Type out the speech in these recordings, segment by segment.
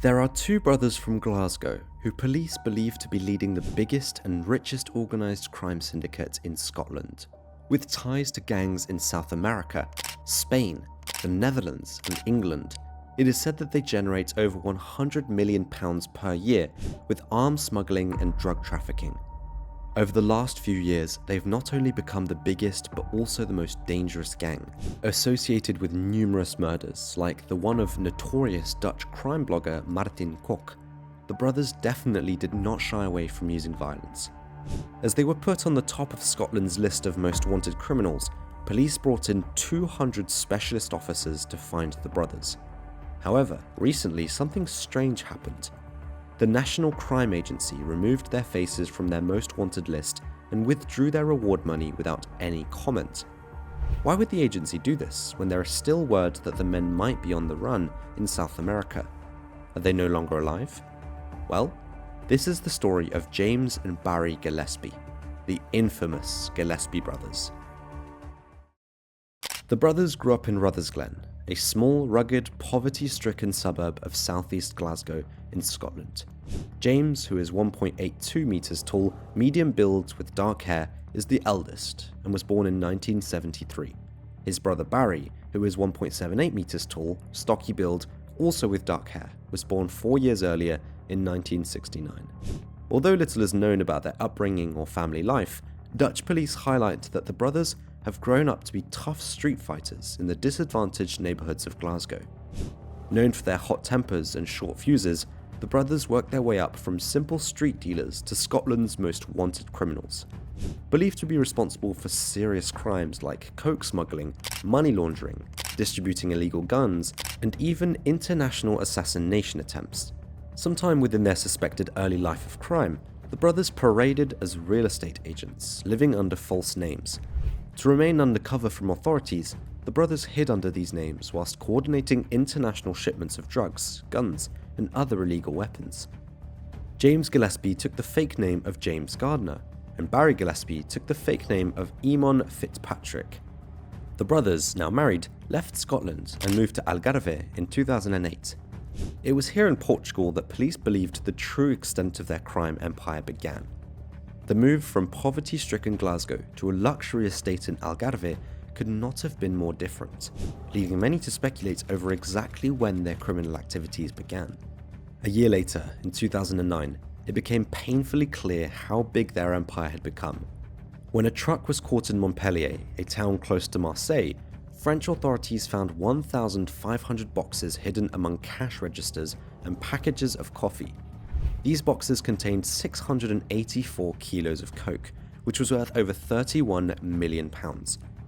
There are two brothers from Glasgow who police believe to be leading the biggest and richest organised crime syndicate in Scotland, with ties to gangs in South America, Spain, the Netherlands and England. It is said that they generate over £100 million per year with arms smuggling and drug trafficking. Over the last few years, they've not only become the biggest but also the most dangerous gang, associated with numerous murders like the one of notorious Dutch crime blogger Martin Kok. The brothers definitely did not shy away from using violence. As they were put on the top of Scotland's list of most wanted criminals, police brought in 200 specialist officers to find the brothers. However, recently something strange happened. The National Crime Agency removed their faces from their most wanted list and withdrew their reward money without any comment. Why would the agency do this when there are still word that the men might be on the run in South America? Are they no longer alive? Well, this is the story of James and Barry Gillespie, the infamous Gillespie brothers. The brothers grew up in Rutherglen, a small, rugged, poverty-stricken suburb of southeast Glasgow in Scotland. James, who is 1.82 metres tall, medium build with dark hair, is the eldest and was born in 1973. His brother Barry, who is 1.78 metres tall, stocky build, also with dark hair, was born 4 years earlier in 1969. Although little is known about their upbringing or family life, Dutch police highlight that the brothers have grown up to be tough street fighters in the disadvantaged neighbourhoods of Glasgow. Known for their hot tempers and short fuses, the brothers worked their way up from simple street dealers to Scotland's most wanted criminals. Believed to be responsible for serious crimes like coke smuggling, money laundering, distributing illegal guns, and even international assassination attempts. Sometime within their suspected early life of crime, the brothers paraded as real estate agents, living under false names. To remain undercover from authorities, the brothers hid under these names whilst coordinating international shipments of drugs, guns, and other illegal weapons. James Gillespie took the fake name of James Gardner, and Barry Gillespie took the fake name of Eamon Fitzpatrick. The brothers, now married, left Scotland and moved to Algarve in 2008. It was here in Portugal that police believed the true extent of their crime empire began. The move from poverty-stricken Glasgow to a luxury estate in Algarve could not have been more different, leaving many to speculate over exactly when their criminal activities began. A year later, in 2009, it became painfully clear how big their empire had become. When a truck was caught in Montpellier, a town close to Marseille, French authorities found 1,500 boxes hidden among cash registers and packages of coffee. These boxes contained 684 kilos of coke, which was worth over £31 million,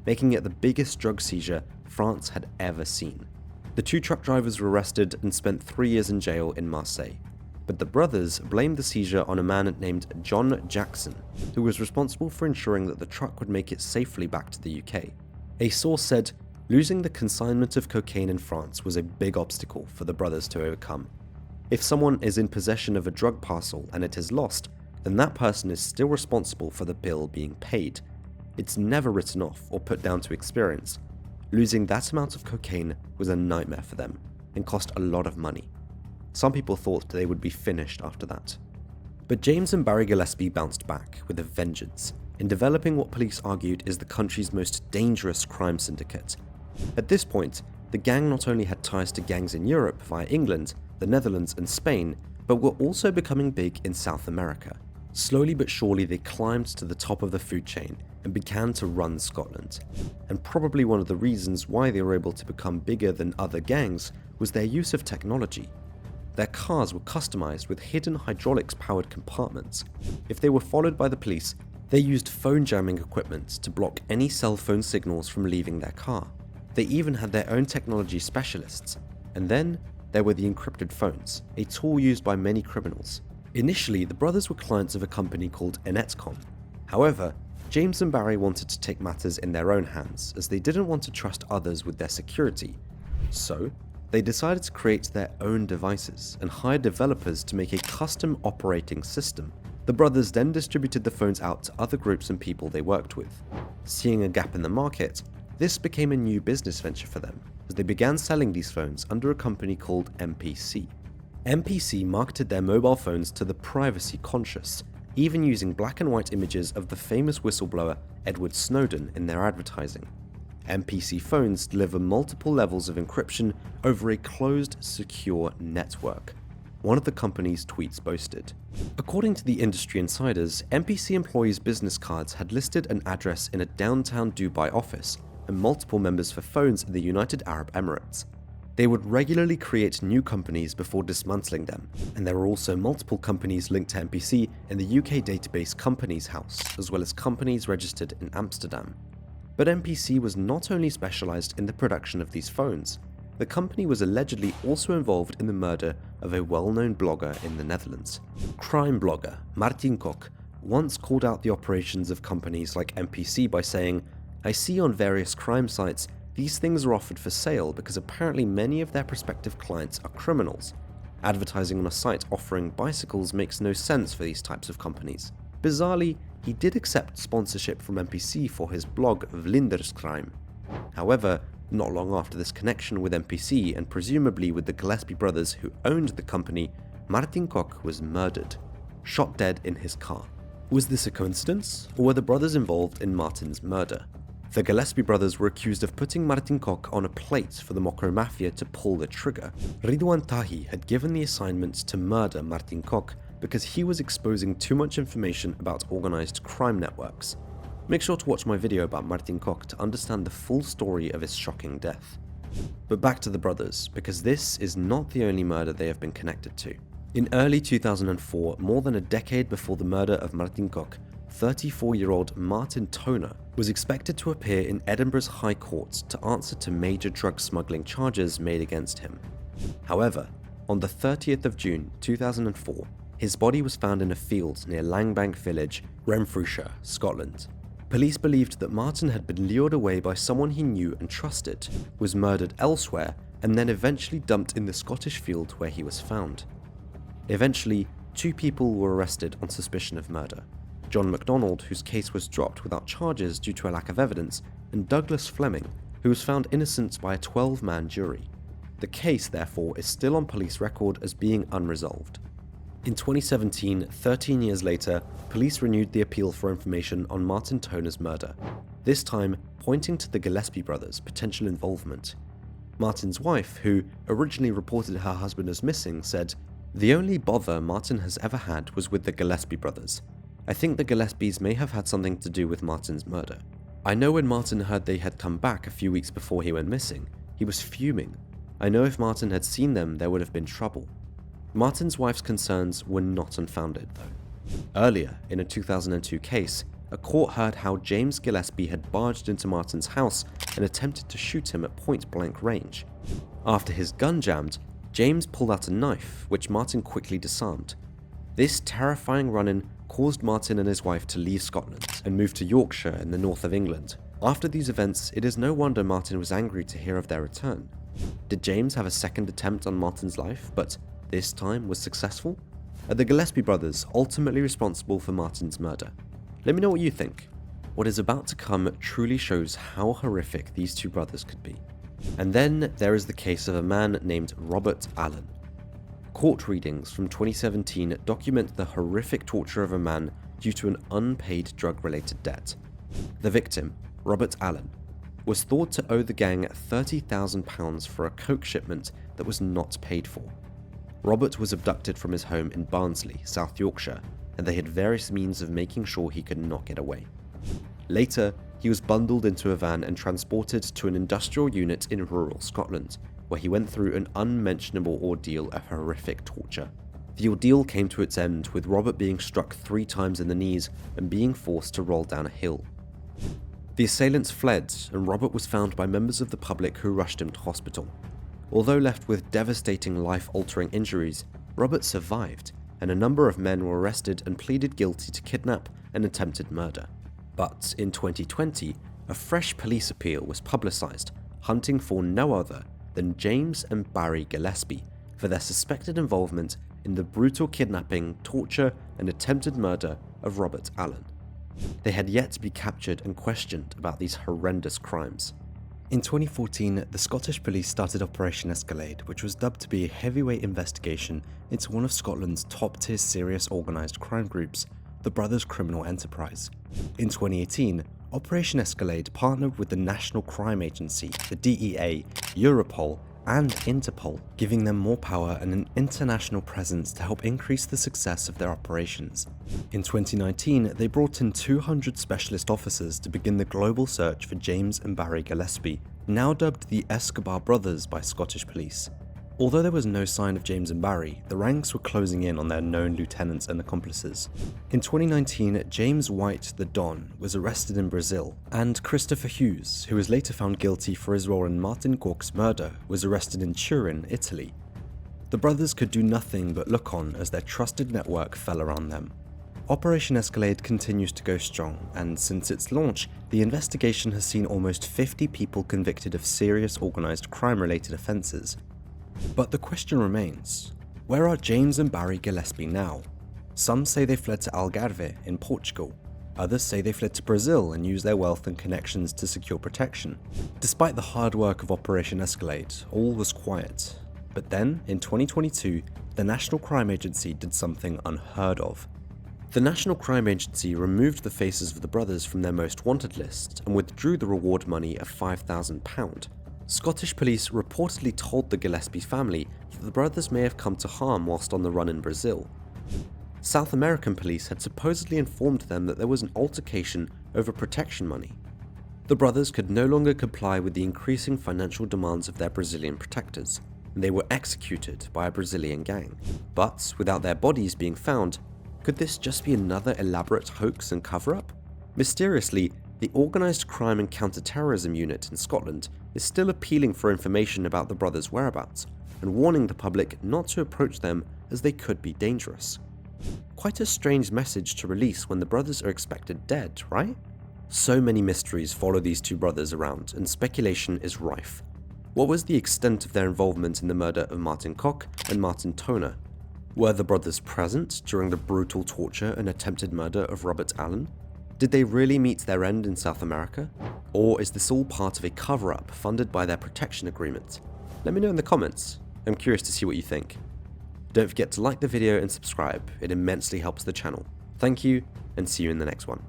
making it the biggest drug seizure France had ever seen. The two truck drivers were arrested and spent 3 years in jail in Marseille. But the brothers blamed the seizure on a man named John Jackson, who was responsible for ensuring that the truck would make it safely back to the UK. A source said, losing the consignment of cocaine in France was a big obstacle for the brothers to overcome. If someone is in possession of a drug parcel and it is lost, then that person is still responsible for the bill being paid. It's never written off or put down to experience. Losing that amount of cocaine was a nightmare for them and cost a lot of money. Some people thought they would be finished after that. But James and Barry Gillespie bounced back with a vengeance in developing what police argued is the country's most dangerous crime syndicate. At this point, the gang not only had ties to gangs in Europe via England, the Netherlands and Spain, but were also becoming big in South America. Slowly but surely they climbed to the top of the food chain and began to run Scotland. And probably one of the reasons why they were able to become bigger than other gangs was their use of technology. Their cars were customized with hidden hydraulics-powered compartments. If they were followed by the police, they used phone jamming equipment to block any cell phone signals from leaving their car. They even had their own technology specialists. And then there were the encrypted phones, a tool used by many criminals. Initially, the brothers were clients of a company called Enetcom. However, James and Barry wanted to take matters in their own hands as they didn't want to trust others with their security. So, they decided to create their own devices and hire developers to make a custom operating system. The brothers then distributed the phones out to other groups and people they worked with. Seeing a gap in the market, this became a new business venture for them as they began selling these phones under a company called MPC. MPC marketed their mobile phones to the privacy conscious, even using black and white images of the famous whistleblower Edward Snowden in their advertising. MPC phones deliver multiple levels of encryption over a closed, secure network, one of the company's tweets boasted. According to the industry insiders, MPC employees' business cards had listed an address in a downtown Dubai office and multiple numbers for phones in the United Arab Emirates. They would regularly create new companies before dismantling them, and there were also multiple companies linked to MPC in the UK database Companies House, as well as companies registered in Amsterdam. But MPC was not only specialized in the production of these phones. The company was allegedly also involved in the murder of a well-known blogger in the Netherlands. Crime blogger Martin Kok once called out the operations of companies like MPC by saying, "I see on various crime sites these things are offered for sale because apparently many of their prospective clients are criminals. Advertising on a site offering bicycles makes no sense for these types of companies." Bizarrely, he did accept sponsorship from MPC for his blog Vlinderscrime. However, not long after this connection with MPC and presumably with the Gillespie brothers who owned the company, Martin Kok was murdered, shot dead in his car. Was this a coincidence, or were the brothers involved in Martin's murder? The Gillespie brothers were accused of putting Martin Kok on a plate for the Mokro Mafia to pull the trigger. Ridwan Tahi had given the assignment to murder Martin Kok because he was exposing too much information about organized crime networks. Make sure to watch my video about Martin Kok to understand the full story of his shocking death. But back to the brothers, because this is not the only murder they have been connected to. In early 2004, more than a decade before the murder of Martin Kok, 34-year-old Martin Toner was expected to appear in Edinburgh's High Court to answer to major drug smuggling charges made against him. However, on the 30th of June 2004, his body was found in a field near Langbank village, Renfrewshire, Scotland. Police believed that Martin had been lured away by someone he knew and trusted, was murdered elsewhere, and then eventually dumped in the Scottish field where he was found. Eventually, 2 people were arrested on suspicion of murder. John MacDonald, whose case was dropped without charges due to a lack of evidence, and Douglas Fleming, who was found innocent by a 12-man jury. The case, therefore, is still on police record as being unresolved. In 2017, 13 years later, police renewed the appeal for information on Martin Toner's murder, this time pointing to the Gillespie brothers' potential involvement. Martin's wife, who originally reported her husband as missing, said, "The only bother Martin has ever had was with the Gillespie brothers. I think the Gillespies may have had something to do with Martin's murder. I know when Martin heard they had come back a few weeks before he went missing, he was fuming. I know if Martin had seen them, there would have been trouble." Martin's wife's concerns were not unfounded, though. Earlier, in a 2002 case, a court heard how James Gillespie had barged into Martin's house and attempted to shoot him at point-blank range. After his gun jammed, James pulled out a knife, which Martin quickly disarmed. This terrifying run-in caused Martin and his wife to leave Scotland and move to Yorkshire in the north of England. After these events, it is no wonder Martin was angry to hear of their return. Did James have a second attempt on Martin's life, but this time was successful? Are the Gillespie brothers ultimately responsible for Martin's murder? Let me know what you think. What is about to come truly shows how horrific these 2 brothers could be. And then there is the case of a man named Robert Allen. Court readings from 2017 document the horrific torture of a man due to an unpaid drug-related debt. The victim, Robert Allen, was thought to owe the gang £30,000 for a coke shipment that was not paid for. Robert was abducted from his home in Barnsley, South Yorkshire, and they had various means of making sure he could not get away. Later, he was bundled into a van and transported to an industrial unit in rural Scotland, where he went through an unmentionable ordeal of horrific torture. The ordeal came to its end with Robert being struck 3 times in the knees and being forced to roll down a hill. The assailants fled, and Robert was found by members of the public who rushed him to hospital. Although left with devastating life-altering injuries, Robert survived, and a number of men were arrested and pleaded guilty to kidnap and attempted murder. But in 2020, a fresh police appeal was publicised, hunting for no other than James and Barry Gillespie for their suspected involvement in the brutal kidnapping, torture, and attempted murder of Robert Allen. They had yet to be captured and questioned about these horrendous crimes. In 2014, the Scottish police started Operation Escalade, which was dubbed to be a heavyweight investigation into one of Scotland's top-tier serious organised crime groups, the Brothers Criminal Enterprise. In 2018, Operation Escalade partnered with the National Crime Agency, the DEA, Europol, and Interpol, giving them more power and an international presence to help increase the success of their operations. In 2019, they brought in 200 specialist officers to begin the global search for James and Barry Gillespie, now dubbed the Escobar Brothers by Scottish police. Although there was no sign of James and Barry, the ranks were closing in on their known lieutenants and accomplices. In 2019, James White, the Don, was arrested in Brazil, and Christopher Hughes, who was later found guilty for his role in Martin Kok's murder, was arrested in Turin, Italy. The brothers could do nothing but look on as their trusted network fell around them. Operation Escalade continues to go strong, and since its launch, the investigation has seen almost 50 people convicted of serious organised crime-related offences. But the question remains, where are James and Barry Gillespie now? Some say they fled to Algarve in Portugal. Others say they fled to Brazil and used their wealth and connections to secure protection. Despite the hard work of Operation Escalade, all was quiet. But then, in 2022, the National Crime Agency did something unheard of. The National Crime Agency removed the faces of the brothers from their most wanted list and withdrew the reward money of £5,000. Scottish police reportedly told the Gillespie family that the brothers may have come to harm whilst on the run in Brazil. South American police had supposedly informed them that there was an altercation over protection money. The brothers could no longer comply with the increasing financial demands of their Brazilian protectors, and they were executed by a Brazilian gang. But without their bodies being found, could this just be another elaborate hoax and cover-up? Mysteriously, the Organised Crime and Counter-Terrorism Unit in Scotland is still appealing for information about the brothers' whereabouts and warning the public not to approach them as they could be dangerous. Quite a strange message to release when the brothers are expected dead, right? So many mysteries follow these two brothers around and speculation is rife. What was the extent of their involvement in the murder of Martin Kok and Martin Toner? Were the brothers present during the brutal torture and attempted murder of Robert Allen? Did they really meet their end in South America? Or is this all part of a cover-up funded by their protection agreement? Let me know in the comments. I'm curious to see what you think. Don't forget to like the video and subscribe, it immensely helps the channel. Thank you, and see you in the next one.